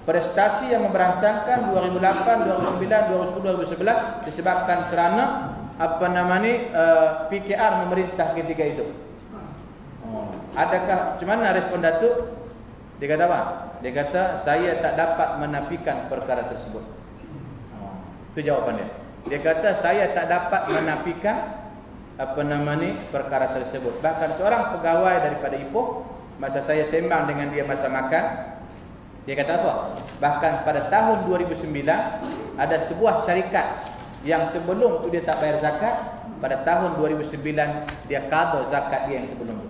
prestasi yang memberangsangkan 2008, 2009, 2010, 2011 disebabkan kerana PKR memerintah ketika itu. Adakah macam mana respon Datuk? Dia kata apa? Dia kata saya tak dapat menafikan perkara tersebut. Itu jawapan dia. Dia kata saya tak dapat menafikan perkara tersebut. Bahkan seorang pegawai daripada Ipoh, masa saya sembang dengan dia masa makan, dia kata apa? Bahkan pada tahun 2009 ada sebuah syarikat yang sebelum itu dia tak bayar zakat, pada tahun 2009 dia qada zakat dia yang sebelum itu.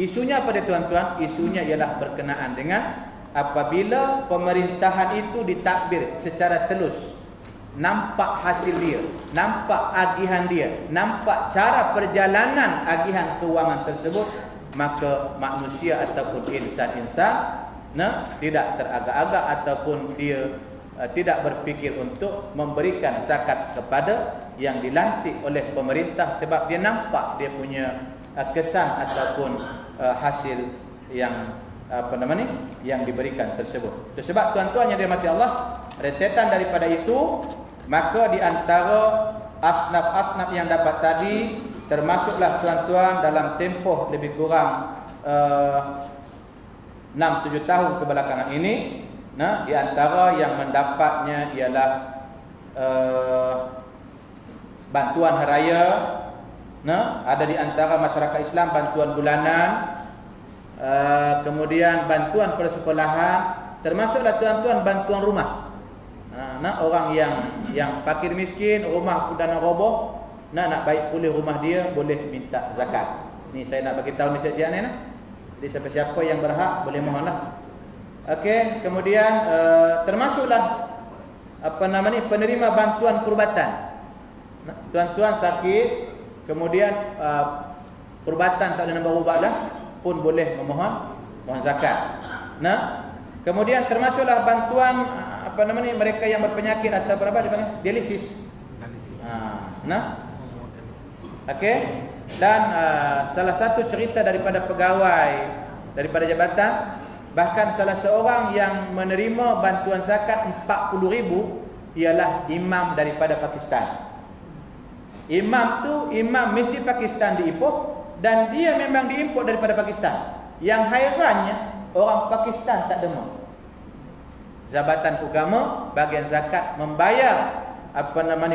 Isunya apa dia tuan-tuan? Isunya ialah berkenaan dengan apabila pemerintahan itu ditadbir secara telus, nampak hasil dia, nampak agihan dia, nampak cara perjalanan agihan keuangan tersebut, maka manusia ataupun insan-insan tidak teragak-agak ataupun dia tidak berfikir untuk memberikan zakat kepada yang dilantik oleh pemerintah, sebab dia nampak dia punya kesan ataupun hasil yang yang diberikan tersebut. Sebab tuan-tuan yang dirahmati Allah, rentetan daripada itu, maka di antara asnaf-asnaf yang dapat tadi termasuklah tuan-tuan dalam tempoh lebih kurang 6-7 tahun kebelakangan ini, di antara yang mendapatnya ialah bantuan haraya, ada di antara masyarakat Islam bantuan bulanan, kemudian bantuan persekolahan, termasuklah tuan-tuan bantuan rumah. Orang yang fakir miskin, rumah sudah nak roboh, nak baik pulih rumah dia, boleh minta zakat. Ni saya nak bagi tahu ni siap-siap ni. Jadi siapa-siapa yang berhak boleh mohonlah. Okey, kemudian termasuklah penerima bantuan perubatan. Tuan-tuan sakit, kemudian perubatan tak ada nombor ubat dah, pun boleh memohon zakat. Kemudian termasuklah bantuan mereka yang berpenyakit atau berapa dipanggil dialisis. Okey. Dan salah satu cerita daripada pegawai daripada jabatan, bahkan salah seorang yang menerima bantuan zakat 40,000 ialah imam daripada Pakistan. Imam tu imam masjid Pakistan di Ipoh, dan dia memang diimport daripada Pakistan. Yang hairannya orang Pakistan tak demam. Jabatan Agama bahagian zakat membayar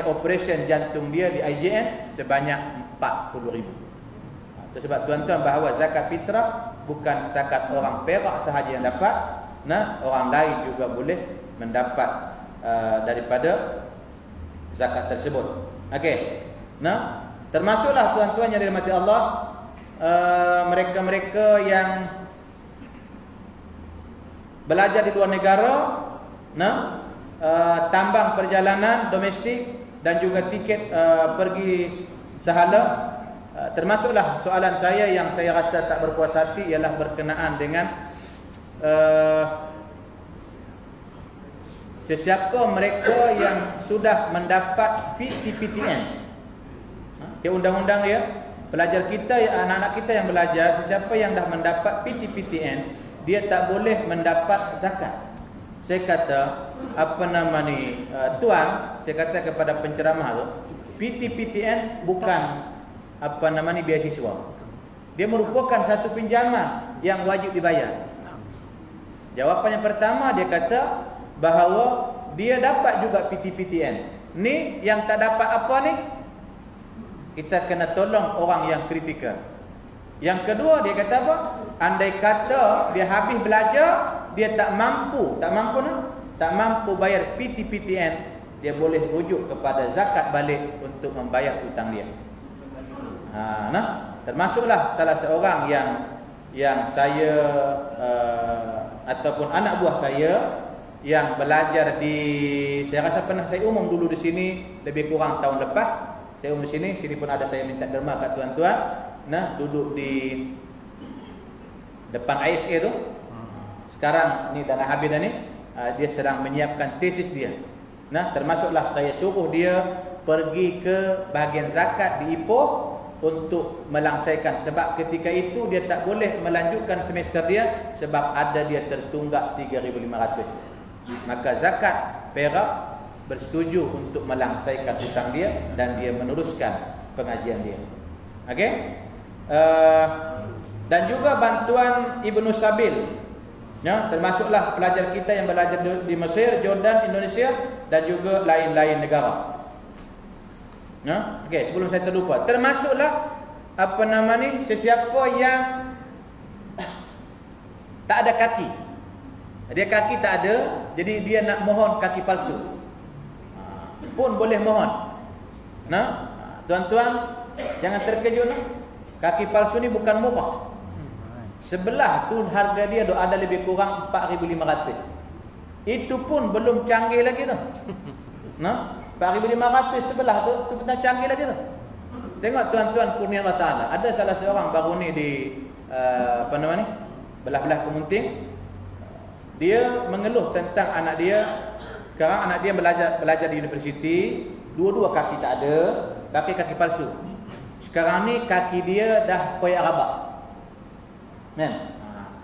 operation jantung dia di IJN sebanyak 40,000. Itu sebab tuan-tuan bahawa zakat fitrah bukan setakat orang Perak sahaja yang dapat, orang lain juga boleh mendapat daripada zakat tersebut. Okey. Termasuklah tuan-tuan yang dirahmati Allah, mereka-mereka yang belajar di luar negara, tambang perjalanan domestik dan juga tiket pergi sahala. Termasuklah soalan saya yang saya rasa tak berpuas hati ialah berkenaan dengan sesiapa mereka yang sudah mendapat PTPTN. Undang-undang dia, pelajar kita, anak-anak kita yang belajar, sesiapa yang dah mendapat PTPTN, dia tak boleh mendapat zakat. Saya kata, tuan, saya kata kepada penceramah tu, PTPTN bukan beasiswa. Dia merupakan satu pinjaman yang wajib dibayar. Jawapan yang pertama, dia kata bahawa dia dapat juga PTPTN. Ni yang tak dapat apa ni? Kita kena tolong orang yang kritikal. Yang kedua, dia kata apa? Andai kata dia habis belajar, dia tak mampu bayar PTPTN, dia boleh rujuk kepada zakat balik untuk membayar hutang dia. Termasuklah salah seorang yang saya ataupun anak buah saya yang belajar di, saya rasa pernah saya umum dulu di sini lebih kurang tahun lepas. Saya umum di sini pun ada saya minta derma kat tuan-tuan. Duduk di depan ISA tu. Sekarang ni dah nak habis dah ni. Dia sedang menyiapkan tesis dia. Termasuklah saya suruh dia pergi ke bahagian zakat di Ipoh untuk melangsaikan, sebab ketika itu dia tak boleh melanjutkan semester dia sebab ada dia tertunggak 3,500. Maka zakat perak bersetuju untuk melangsaikan hutang dia dan dia meneruskan pengajian dia. Okey? Dan juga bantuan Ibnu Sabil. Ya, termasuklah pelajar kita yang belajar di Mesir, Jordan, Indonesia dan juga lain-lain negara. Ya, okey, sebelum saya terlupa, termasuklah sesiapa yang tak ada kaki. Dia kaki tak ada, jadi dia nak mohon kaki palsu. Pun boleh mohon. Nah, tuan-tuan jangan terkejut. Kaki palsu ni bukan murah. Sebelah tu harga dia ada lebih kurang 4,500. Itu pun belum canggih lagi tu. Nah, 4,500 sebelah tu betul canggih lagi tu. Tengok tuan-tuan kurnia Allah Taala. Ada salah seorang baru ni di belah-belah Kemunting. Dia mengeluh tentang anak dia. Sekarang anak dia belajar di universiti, dua-dua kaki tak ada, pakai kaki palsu. Sekarang ni kaki dia dah koyak rabak. Men,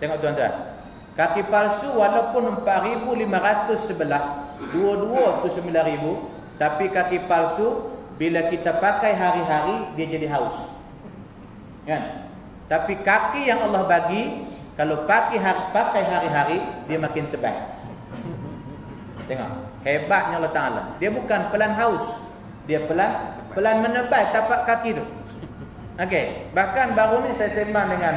tengok tuan-tuan. Kaki palsu walaupun 4,500 sebelah, dua-dua tu 9,000. Tapi kaki palsu bila kita pakai hari-hari dia jadi haus. Kan? Tapi kaki yang Allah bagi kalau pakai hari-hari dia makin tebal. Tengok, hebatnya Allah Taala. Dia bukan pelan haus. Dia pelan menebal tapak kaki tu. Okey, bahkan baru ni saya sembang dengan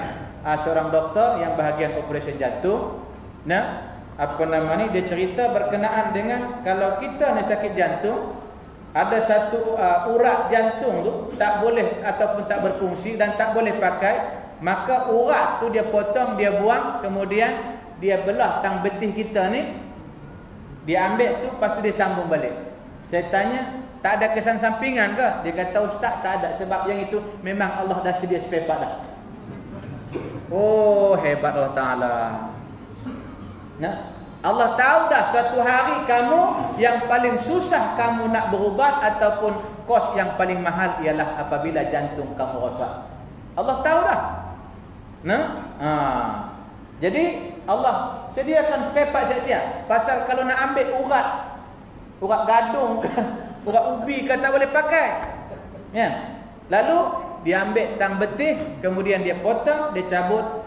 seorang doktor yang bahagian operasi jantung. Nah, dia cerita berkenaan dengan kalau kita ni sakit jantung, ada satu urat jantung tu tak boleh ataupun tak berfungsi dan tak boleh pakai, maka urat tu dia potong, dia buang, kemudian dia belah tang betih kita ni, dia ambil tu, lepas tu dia sambung balik. Saya tanya, tak ada kesan sampingan ke? Dia kata, ustaz tak ada, sebab yang itu memang Allah dah sedia spare part dah. Oh, hebat Allah Ta'ala. Nah, Allah tahu dah suatu hari kamu yang paling susah kamu nak berubat ataupun kos yang paling mahal ialah apabila jantung kamu rosak. Allah tahu dah. Nah, jadi Allah sediakan spare part siap-siap. Pasal kalau nak ambil urat gadung, urat ubi kan tak boleh pakai. Ya. Lalu dia ambil tang betih, kemudian dia potong, dia cabut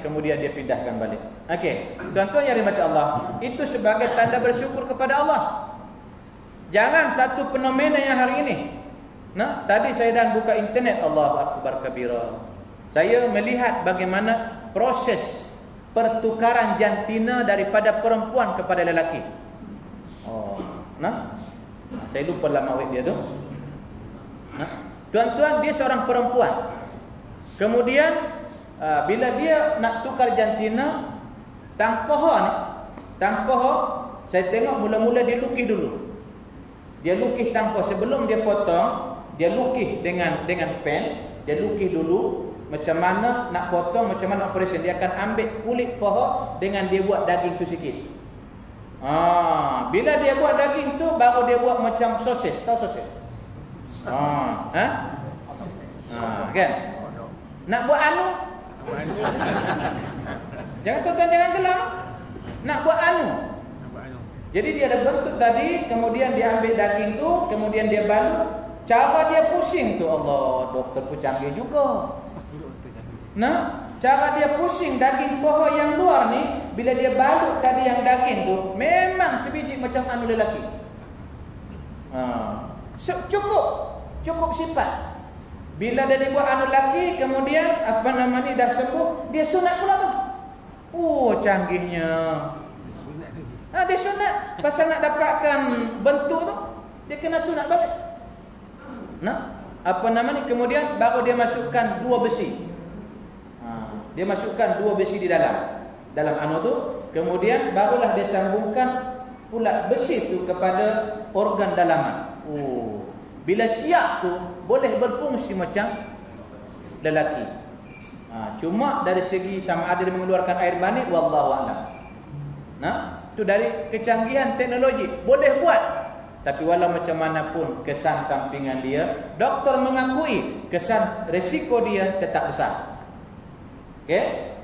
kemudian dia pindahkan balik. Okey, tuan-tuan yang dirahmati Allah, itu sebagai tanda bersyukur kepada Allah. Jangan satu fenomena yang hari ini. Nah, tadi saya dah buka internet, Allahu Akbar kabira. Saya melihat bagaimana proses pertukaran jantina daripada perempuan kepada lelaki. Oh, nah. Saya lupa lama web dia tu. Nah, tuan-tuan, dia seorang perempuan. Kemudian bila dia nak tukar jantina, tang pohon, saya tengok mula-mula dia lukis dulu. Dia lukis tang pohon sebelum dia potong, dia lukis dengan pen, dia lukis dulu macam mana nak potong, macam mana operation. Dia akan ambil kulit pohon dengan dia buat daging tu sikit. Bila dia buat daging tu baru dia buat macam sosis, tahu sosis? Kan? Nak buat anu? Jangan tuan-tuan, jangan gelam. Nak buat anu. Jadi dia ada bentuk tadi, kemudian dia ambil daging tu, kemudian dia balut. Cara dia pusing tu, Allah, doktor pun canggih juga. Nah, cara dia pusing daging pohon yang luar ni, bila dia balut tadi yang daging tu, memang sebiji macam anu lelaki. Cukup sifat. Bila dia buat anu lelaki, kemudian dah sembuh, dia sunat pula tu. Oh, canggihnya. Dia sunat. Pasal nak dapatkan bentuk tu, dia kena sunat balik. Nah, kemudian baru dia masukkan dua besi. Dia masukkan dua besi di dalam anu tu, kemudian barulah dia sambungkan pula besi tu kepada organ dalaman. Oh, bila siap tu boleh berfungsi macam lelaki. Cuma dari segi sama ada dia mengeluarkan air mani, wallahu a'lam. Nah, tu dari kecanggihan teknologi boleh buat. Tapi walau macam mana pun kesan sampingan dia, doktor mengakui kesan resiko dia tetap besar. Okey?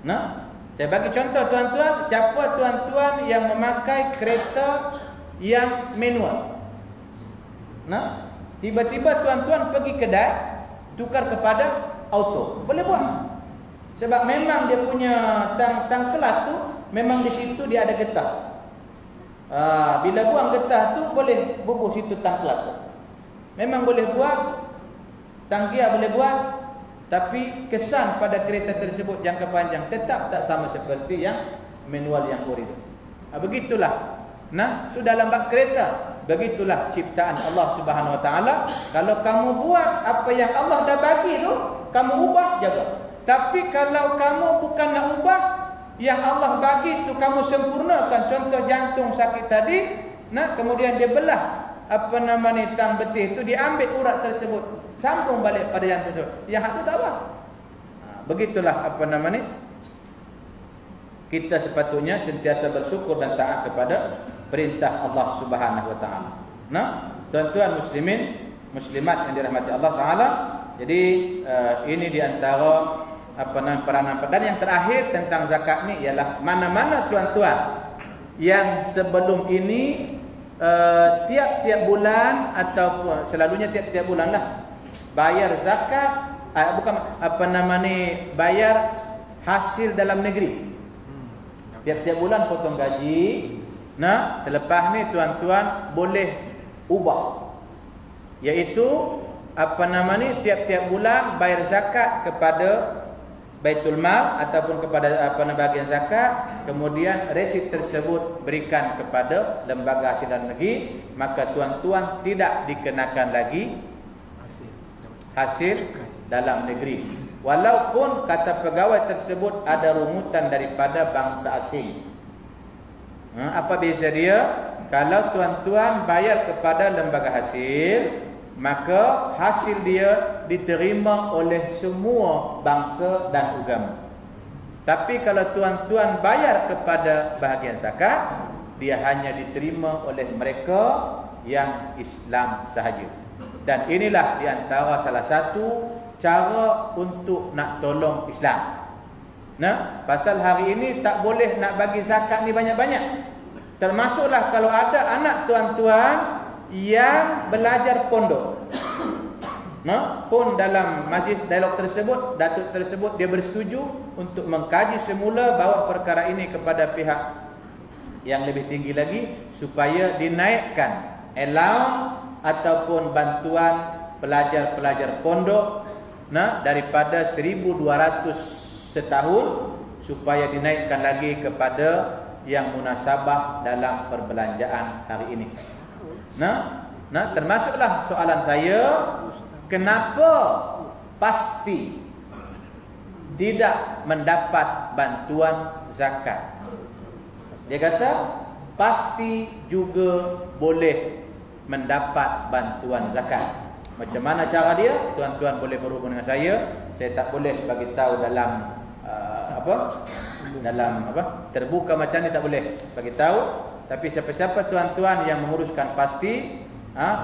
Nah, saya bagi contoh tuan-tuan, siapa tuan-tuan yang memakai kereta yang manual? Nah, tiba-tiba tuan-tuan pergi kedai tukar kepada auto. Boleh buat. Sebab memang dia punya tang kelas tu memang di situ dia ada getah. Bila buang getah tu boleh bubuh situ tang kelas tu. Memang boleh buat, tang gear boleh buat, tapi kesan pada kereta tersebut jangka panjang tetap tak sama seperti yang manual yang ori tu. Begitulah. Nah, tu dalam bab kereta. Begitulah ciptaan Allah Subhanahu Wa Taala. Kalau kamu buat apa yang Allah dah bagi tu, kamu ubah, jaga. Tapi kalau kamu bukan nak ubah yang Allah bagi tu, kamu sempurnakan. Contoh jantung sakit tadi, nah, kemudian dia belah tang betih tu, diambil urat tersebut, sambung balik pada jantung tu. Yang hak tu tak apa. Begitulah kita sepatutnya sentiasa bersyukur dan taat kepada perintah Allah Subhanahu Wa Taala. Nah, tuan-tuan muslimin, muslimat yang dirahmati Allah Taala. Jadi ini di antara peranan. Dan yang terakhir tentang zakat ni ialah mana-mana tuan-tuan yang sebelum ini tiap-tiap bulan ataupun selalunya tiap-tiap bulan lah bayar zakat, bayar hasil dalam negeri. Tiap-tiap bulan potong gaji. Nah, selepas ni tuan-tuan boleh ubah, iaitu tiap-tiap bulan bayar zakat kepada Baitul Mal ataupun kepada bahagian zakat, kemudian resit tersebut berikan kepada lembaga hasil dalam negeri, maka tuan-tuan tidak dikenakan lagi hasil dalam negeri. Walaupun kata pegawai tersebut ada rumutan daripada bangsa asing. Apa beza dia? Kalau tuan-tuan bayar kepada lembaga hasil, maka hasil dia diterima oleh semua bangsa dan agama. Tapi kalau tuan-tuan bayar kepada bahagian zakat, dia hanya diterima oleh mereka yang Islam sahaja. Dan inilah di antara salah satu cara untuk nak tolong Islam. Nah, pasal hari ini tak boleh nak bagi zakat ni banyak-banyak. Termasuklah kalau ada anak tuan-tuan yang belajar pondok. Nah, pun dalam majlis dialog tersebut, datuk tersebut dia bersetuju untuk mengkaji semula, bawa perkara ini kepada pihak yang lebih tinggi lagi supaya dinaikkan allowance ataupun bantuan pelajar-pelajar pondok, nah, daripada 1,200 setahun supaya dinaikkan lagi kepada yang munasabah dalam perbelanjaan hari ini. Nah, termasuklah soalan saya, kenapa pasti tidak mendapat bantuan zakat? Dia kata pasti juga boleh mendapat bantuan zakat. Macam mana cara dia? Tuan-tuan boleh berhubung dengan saya. Saya tak boleh bagi tahu dalam terbuka macam ni, tak boleh bagi tahu. Tapi siapa-siapa tuan-tuan yang menguruskan pasti,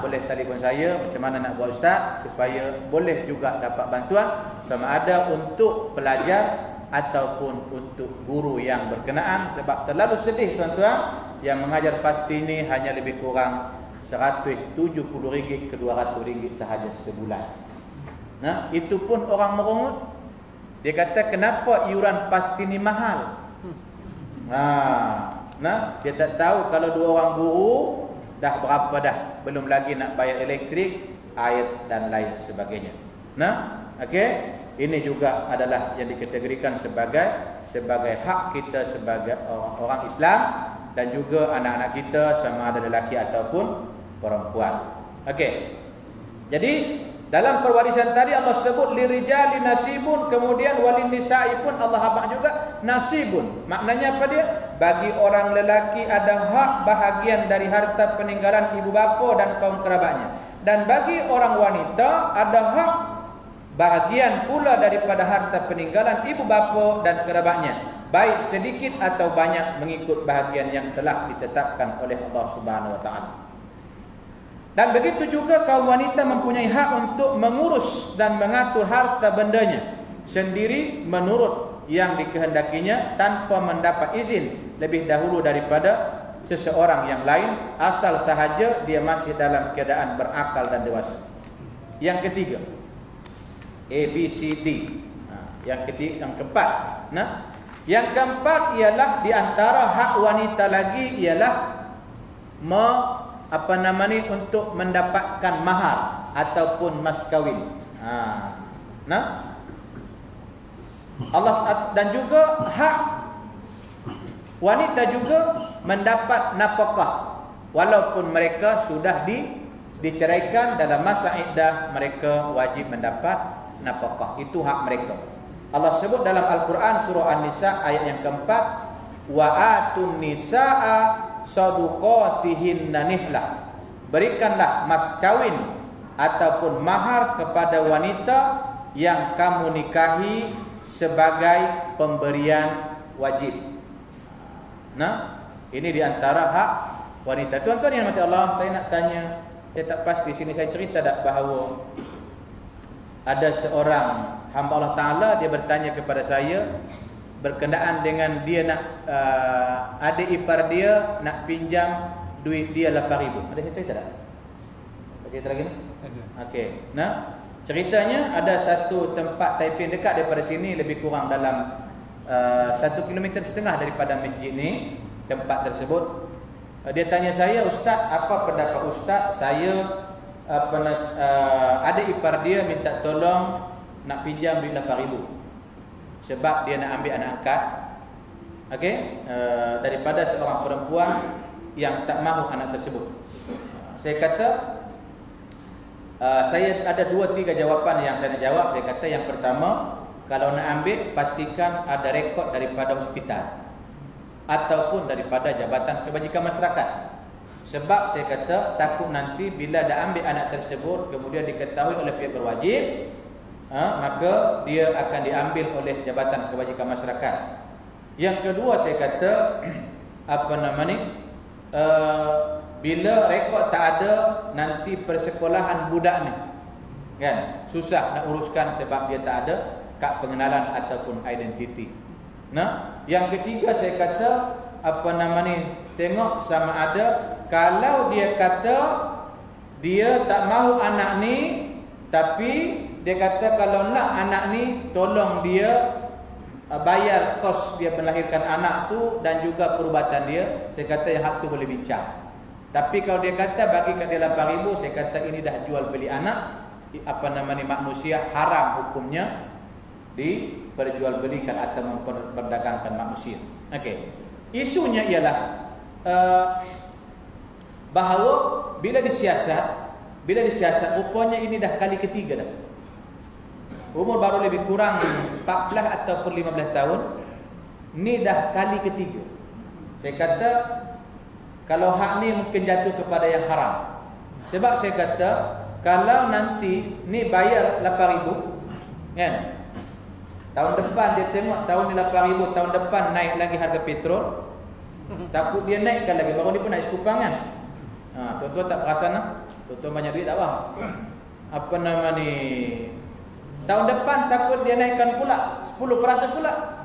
boleh telefon saya macam mana nak buat ustaz supaya boleh juga dapat bantuan, sama ada untuk pelajar ataupun untuk guru yang berkenaan. Sebab terlalu sedih tuan-tuan, yang mengajar pasti ni hanya lebih kurang RM170 ke RM200 sahaja sebulan. Nah, itu pun orang merungut. Dia kata kenapa iuran pasti ni mahal? Nah, dia tak tahu kalau 2 orang guru dah berapa dah, belum lagi nak bayar elektrik, air dan lain sebagainya. Nah, okey, ini juga adalah yang dikategorikan sebagai hak kita sebagai orang Islam, dan juga anak-anak kita sama ada lelaki ataupun perempuan. Okey. Jadi dalam perwarisan tadi Allah sebut lirijali nasibun, kemudian walin nisa'i pun Allah habaq juga nasibun. Maknanya apa dia? Bagi orang lelaki ada hak bahagian dari harta peninggalan ibu bapa dan kaum kerabatnya. Dan bagi orang wanita ada hak bahagian pula daripada harta peninggalan ibu bapa dan kerabatnya, baik sedikit atau banyak mengikut bahagian yang telah ditetapkan oleh Allah Subhanahu Wa Taala. Dan begitu juga kaum wanita mempunyai hak untuk mengurus dan mengatur harta bendanya sendiri menurut yang dikehendakinya tanpa mendapat izin lebih dahulu daripada seseorang yang lain, asal sahaja dia masih dalam keadaan berakal dan dewasa. Yang ketiga, A, B, C, D. Yang keempat. Nah, yang keempat ialah di antara hak wanita lagi ialah untuk mendapatkan mahar ataupun mas kawin. Nah, Allah dan juga hak wanita juga mendapat nafkah walaupun mereka sudah diceraikan. Dalam masa iddah mereka wajib mendapat nafkah. Itu hak mereka. Allah sebut dalam Al-Quran surah An-Nisa ayat yang keempat, wa atun nisaa saduqatihinna nihlah. Berikanlah mas kawin ataupun mahar kepada wanita yang kamu nikahi sebagai pemberian wajib. Nah, ini diantara hak wanita. Tuan-tuan yang mati Allah, saya nak tanya, saya tak pasti sini saya cerita tak bahawa ada seorang hamba Allah Ta'ala, dia bertanya kepada saya berkenaan dengan dia nak adik ipar dia nak pinjam duit dia 8,000. Ada saya cerita tak? Ada cerita lagi ni? Ada. Okey. Nah, ceritanya ada satu tempat Taiping dekat daripada sini, lebih kurang dalam 1,5 kilometer daripada masjid ni, tempat tersebut. Dia tanya saya, Ustaz, apa pendapat Ustaz? Saya adik ipar dia minta tolong nak pinjam duit 8,000 sebab dia nak ambil anak angkat, okey, daripada seorang perempuan yang tak mahu anak tersebut. Saya kata, saya ada 2-3 jawapan yang saya nak jawab. Saya kata yang pertama, kalau nak ambil, pastikan ada rekod daripada hospital ataupun daripada Jabatan Kebajikan Masyarakat. Sebab saya kata, takut nanti bila dah ambil anak tersebut kemudian diketahui oleh pihak berwajib, maka dia akan diambil oleh Jabatan Kebajikan Masyarakat. Yang kedua, saya kata bila rekod tak ada, nanti persekolahan budak ni kan susah nak uruskan sebab dia tak ada kad pengenalan ataupun identiti. Nah, yang ketiga saya kata tengok sama ada, kalau dia kata dia tak mahu anak ni, tapi dia kata kalau nak anak ni tolong dia bayar kos dia melahirkan anak tu dan juga perubatan dia, saya kata yang hak tu boleh bincang. Tapi kalau dia kata bagi kat dia 8,000, saya kata ini dah jual beli anak, manusia, haram hukumnya diperjualbelikan atau memperdagangkan manusia. Okey. Isunya ialah bahawa bila disiasat rupanya ini dah kali ketiga dah. Umur baru lebih kurang 14 ataupun 15 tahun. Ni dah kali ketiga. Saya kata kalau hak ni mungkin jatuh kepada yang haram. Sebab saya kata kalau nanti ni bayar 8,000 kan, tahun depan dia tengok tahun ni 8,000, tahun depan naik lagi harga petrol, takut dia naikkan lagi, baru ni pun naik sekupang kan. Tuan-tuan tak perasan lah, tuan-tuan banyak duit tak faham. Tahun depan takut dia naikkan pula 10% pula.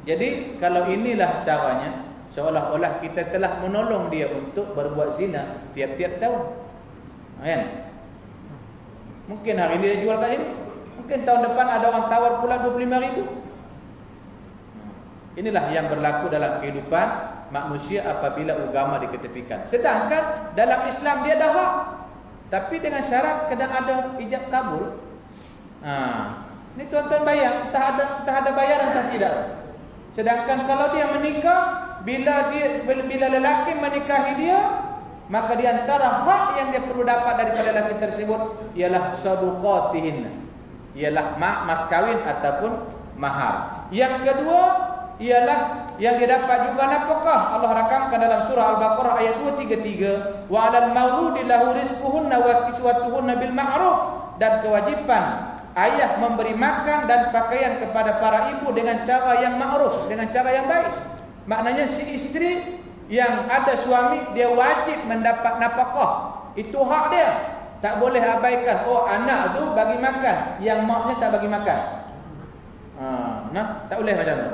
Jadi kalau inilah caranya, seolah-olah kita telah menolong dia untuk berbuat zina tiap-tiap tahun, kan? Mungkin hari ini dia jual kat sini, mungkin tahun depan ada orang tawar pula 25,000. Inilah yang berlaku dalam kehidupan manusia apabila agama diketepikan. Sedangkan dalam Islam dia dah hak, tapi dengan syarat kadang ada ijab kabul. Ini tuan-tuan bayang, tak ada bayaran tak tidak. Sedangkan kalau dia menikah, bila lelaki menikahi dia, maka di antara hak yang dia perlu dapat daripada lelaki tersebut ialah saduqatihin, ialah mas kawin ataupun mahar. Yang kedua ialah yang dia dapat juga nafkah. Allah rakamkan dalam surah Al-Baqarah ayat 233, wa 'alal mauludi lahu rizquhunna wa kiswatuhunna bil ma'ruf, dan kewajiban ayah memberi makan dan pakaian kepada para ibu dengan cara yang ma'ruf, dengan cara yang baik. Maknanya si isteri yang ada suami, dia wajib mendapat nafkah Itu hak dia. Tak boleh abaikan. Oh, anak tu bagi makan, yang maknya tak bagi makan. Tak boleh macam tu.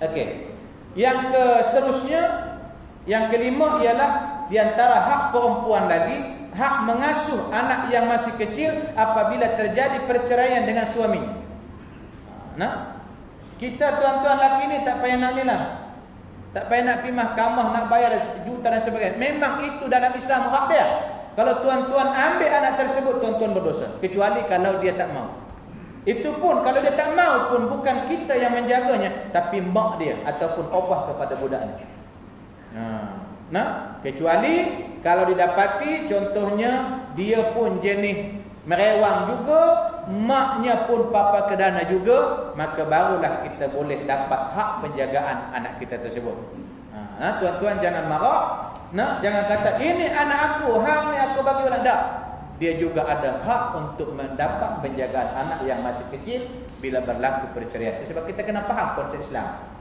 Okey. Yang seterusnya, yang kelima ialah di antara hak perempuan lagi, hak mengasuh anak yang masih kecil apabila terjadi perceraian dengan suami. Kita tuan-tuan lelaki ni tak payah nak ni lah. Tak payah nak pergi mahkamah, nak bayar juta dan sebagainya. Memang itu dalam Islam hak dia. Kalau tuan-tuan ambil anak tersebut, tuan-tuan berdosa. Kecuali kalau dia tak mau. Itu pun kalau dia tak mau pun bukan kita yang menjaganya, tapi mak dia ataupun opah kepada budaknya. Kecuali kalau didapati contohnya dia pun jenis merewang juga, maknya pun papa kedana juga, maka barulah kita boleh dapat hak penjagaan anak kita tersebut. Tuan-tuan jangan marah. Jangan kata ini anak aku, hak ni aku bagi orang. Tak. Dia juga ada hak untuk mendapat penjagaan anak yang masih kecil bila berlaku perceraian. Sebab kita kena faham konsep Islam.